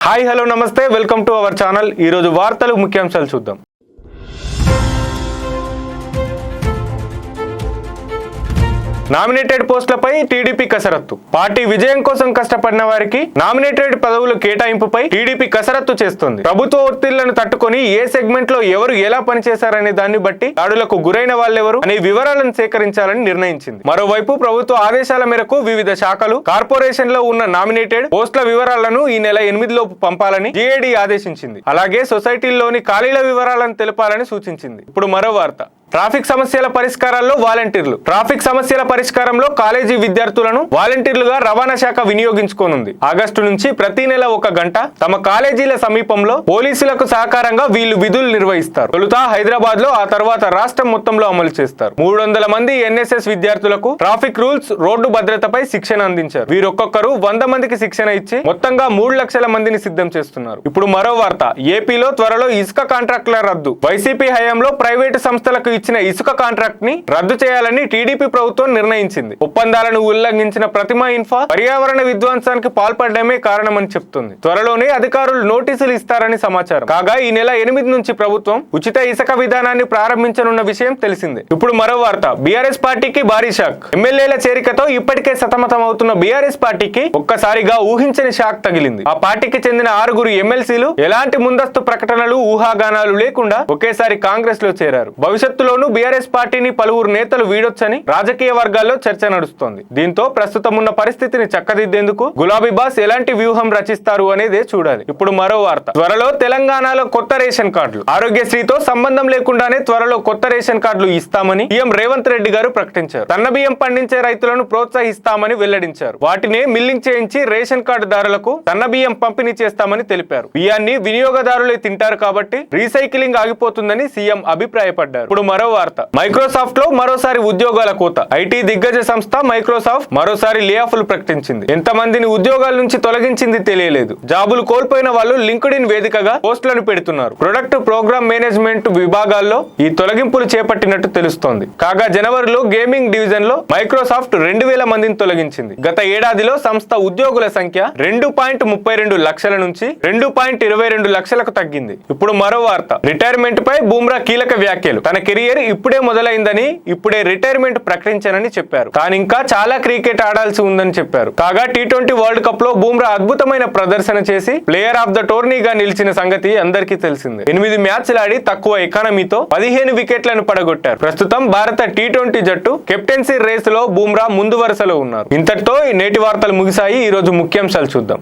Hi hello నమస్తే welcome to our channel. ఈ రోజు వార్తలు ముఖ్యాంశాలు చూద్దాం। నామినేటెడ్ పోస్టులపై టీడీపీ కసరత్తు। పార్టీ విజయం కోసం కష్టపడిన వారికి నామినేటెడ్ పదవుల కేటాయింపుపై టీడీపీ కసరత్తు చేస్తోంది। ప్రభుత్వ ఒత్తిళ్లను తట్టుకొని ఏ సెగ్మెంట్ లో ఎవరు ఎలా పనిచేశారనే దాన్ని బట్టి దాడులకు గురైన వాళ్ళెవరు అనే వివరాలను సేకరించాలని నిర్ణయించింది। మరోవైపు ప్రభుత్వ ఆదేశాల మేరకు వివిధ శాఖలు కార్పొరేషన్ లో ఉన్న నామినేటెడ్ పోస్టుల వివరాలను ఈ నెల 8 లోపు పంపాలని జేఏడీ ఆదేశించింది। అలాగే సొసైటీల్లోని ఖాళీల వివరాలను తెలపాలని సూచించింది। ఇప్పుడు మరో వార్త। ట్రాఫిక్ సమస్యల పరిష్కారాల్లో వాలంటీర్లు। ట్రాఫిక్ సమస్యల పరిష్కారంలో కాలేజీ విద్యార్థులను వాలంటీర్లుగా రవాణా శాఖ వినియోగించుకోనుంది। ఆగస్టు నుంచి ప్రతి నెల 1 గంట తమ కాలేజీల సమీపంలో పోలీసులకు సహకారంగా వీళ్ళు విధులు నిర్వహిస్తారు। తొలుత హైదరాబాద్ లో, ఆ తర్వాత రాష్ట్రం మొత్తంలో అమలు చేస్తారు। 300 మంది ఎన్ఎస్ఎస్ విద్యార్థులకు ట్రాఫిక్ రూల్స్, రోడ్డు భద్రతపై శిక్షణ అందించారు। వీరొక్కొక్కరు 100 మందికి శిక్షణ ఇచ్చి మొత్తంగా 3 లక్షల మందిని సిద్ధం చేస్తున్నారు। ఇప్పుడు మరో వార్త। ఏపీలో త్వరలో ఇసుక కాంట్రాక్టుల రద్దు। వైసీపీ హయాంలో ప్రైవేటు సంస్థలకు ఇచ్చిన ఇసుక కాంట్రాక్ట్ ని రద్దు చేయాలని టీడీపీ ప్రభుత్వం నిర్ణయించింది। ఒప్పందాలను ఉల్లంఘించిన ప్రతిమ ఇన్ఫా పర్యావరణ విధ్వంసానికి పాల్పడమే కారణమని చెప్తుంది। త్వరలోనే అధికారులు నోటీసులు ఇస్తారని సమాచారం। కాగా ఈ నెల 8 నుంచి ప్రభుత్వం ఉచిత ఇసుక విధానాన్ని ప్రారంభించనున్న విషయం తెలిసిందే। ఇప్పుడు మరో వార్త। బీఆర్ఎస్ పార్టీకి భారీ షాక్। ఎమ్మెల్యేల చేరికతో ఇప్పటికే సతమతం అవుతున్న బీఆర్ఎస్ పార్టీకి ఒక్కసారిగా ఊహించని షాక్ తగిలింది। ఆ పార్టీకి చెందిన 6 ఎమ్మెల్సీలు ఎలాంటి ముందస్తు ప్రకటనలు, ఊహాగానాలు లేకుండా ఒకేసారి కాంగ్రెస్ లో చేరారు। భవిష్యత్తులో బీఆర్ఎస్ పార్టీని పలువురు నేతలు వీడొచ్చని రాజకీయ వర్గాల్లో చర్చ నడుస్తోంది। దీంతో ప్రస్తుతం ఉన్న పరిస్థితిని చక్కదిద్దేందుకు గులాబీ బాస్ ఎలాంటి వ్యూహం రచిస్తారు అనేదే చూడాలి। ఇప్పుడు మరో వార్త। త్వరలో తెలంగాణలో కొత్త రేషన్ కార్డులు। ఆరోగ్యశ్రీతో సంబంధం లేకుండానే త్వరలో కొత్త రేషన్ కార్డులు ఇస్తామని సీఎం రేవంత్ రెడ్డి గారు ప్రకటించారు। సన్న బియ్యం పండించే రైతులను ప్రోత్సహిస్తామని వెల్లడించారు। వాటిని మిల్లింగ్ చేయించి రేషన్ కార్డుదారులకు సన్న బియ్యం పంపిణీ చేస్తామని తెలిపారు। బియ్యాన్ని వినియోగదారులే తింటారు కాబట్టి రీసైక్లింగ్ ఆగిపోతుందని సీఎం అభిప్రాయపడ్డారు। ఇప్పుడు మరో వార్త। మైక్రోసాఫ్ట్ లో మరోసారి ఉద్యోగాల కోత। ఐటీ దిగ్గజ సంస్థ మైక్రోసాఫ్ట్ మరోసారి లే ఆఫ్లు ప్రకటించింది। ఎంతమందిని ఉద్యోగాల నుంచి తొలగించింది తెలియలేదు। జాబులు కోల్పోయిన వాళ్ళు లింక్డ్ఇన్ వేదికగా పోస్టులను పెడుతున్నారు। ప్రొడక్ట్ ప్రోగ్రామ్ మేనేజ్మెంట్ విభాగాల్లో ఈ తొలగింపులు చేపట్టినట్టు తెలుస్తోంది। కాగా జనవరిలో గేమింగ్ డివిజన్ లో మైక్రోసాఫ్ట్ 2000 మందిని తొలగించింది। గత ఏడాదిలో సంస్థ ఉద్యోగుల సంఖ్య 2.32 లక్షల నుంచి 2.22 లక్షలకు తగ్గింది। ఇప్పుడు మరో వార్త। రిటైర్మెంట్ పై బుమ్రా కీలక వ్యాఖ్యలు। తన కెరీర్ ఇప్పుడే మొదలైందని, ఇప్పుడే రిటైర్మెంట్ ప్రకటించానని చెప్పారు। కానీ ఇంకా చాలా క్రికెట్ ఆడాల్సి ఉందని చెప్పారు। కాగా టీ20 వరల్డ్ కప్ లో బుమ్రా అద్భుతమైన ప్రదర్శన చేసి ప్లేయర్ ఆఫ్ ద టోర్నీగా నిలిచిన సంగతి అందరికీ తెలిసిందే। 8 మ్యాచ్లు ఆడి తక్కువ ఎకానమీతో 15 వికెట్లను పడగొట్టారు। ప్రస్తుతం భారత టీ20 జట్టు కెప్టెన్సీ రేసులో బుమ్రా ముందు వరుసలో ఉన్నారు। ఇంతటితో నేటి వార్తలు ముగిశాయి। ఈ రోజు ముఖ్యాంశాలు చూద్దాం।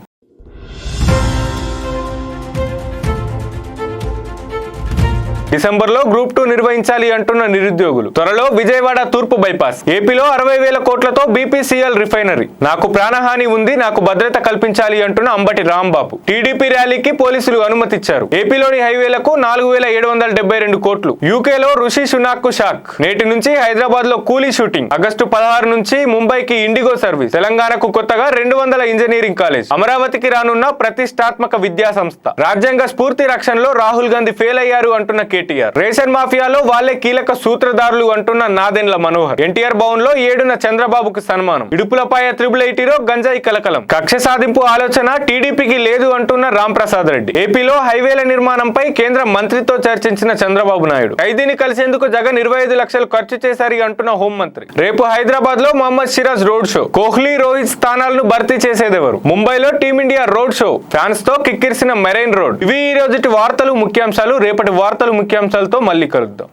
డిసెంబర్లో గ్రూప్ 2 నిర్వహించాలి అంటున్న నిరుద్యోగులు। త్వరలో విజయవాడ తూర్పు బైపాస్। ఏపీలో 60,000 కోట్లతో బీపీసీఎల్ రిఫైనరీ। నాకు ప్రాణహాని ఉంది, నాకు భద్రత కల్పించాలి అంటున్న అంబటి రాంబాబు। టీడీపీ ర్యాలీకి పోలీసులు అనుమతిచ్చారు। ఏపీలోని హైవేలకు 4,772 కోట్లు। యూకేలో రుషి సునాక్ కు షాక్। నేటి నుంచి హైదరాబాద్ లో కూలీ షూటింగ్। ఆగస్టు 16 నుంచి ముంబైకి ఇండిగో సర్వీస్। తెలంగాణకు కొత్తగా 200 ఇంజనీరింగ్ కాలేజ్। అమరావతికి రానున్న ప్రతిష్టాత్మక విద్యా సంస్థ। రాజ్యాంగ స్ఫూర్తి రక్షణలో రాహుల్ గాంధీ ఫెయిల్ అయ్యారు అంటున్న కేటీఆర్। రేషన్ మాఫియాలో వాళ్లే కీలక సూత్రధారులు అంటున్న నాదెండ్ల మనోహర్। ఎన్టీఆర్ భవన్ లో 7న చంద్రబాబుకు సన్మానం। ఇడుపులపాయ 888లో గంజాయి కలకలం। కక్ష సాధింపు ఆలోచన టీడీపీకి లేదు అంటున్న రాంప్రసాద్ రెడ్డి। ఏపీలో హైవేల నిర్మాణంపై కేంద్ర మంత్రితో చర్చించిన చంద్రబాబు నాయుడు। ఖైదీని కలిసేందుకు జగన్ 25 లక్షలు ఖర్చు చేశారు అంటున్న హోంమంత్రి। రేపు హైదరాబాద్ లో మహమ్మద్ సిరాజ్ రోడ్ షో। కోహ్లీ, రోహిత్ స్థానాలను భర్తీ చేసేదెవరు? ముంబైలో టీమిండియా రోడ్ షో। ఫ్యాన్స్ తో కిక్కిరిసిన మెరైన్ రోడ్। ఇవి ఈ రోజుటి వార్తలు ముఖ్యాంశాలు। రేపటి వార్తలు ముఖ్యాంశాలతో మళ్ళీ కలుద్దాం।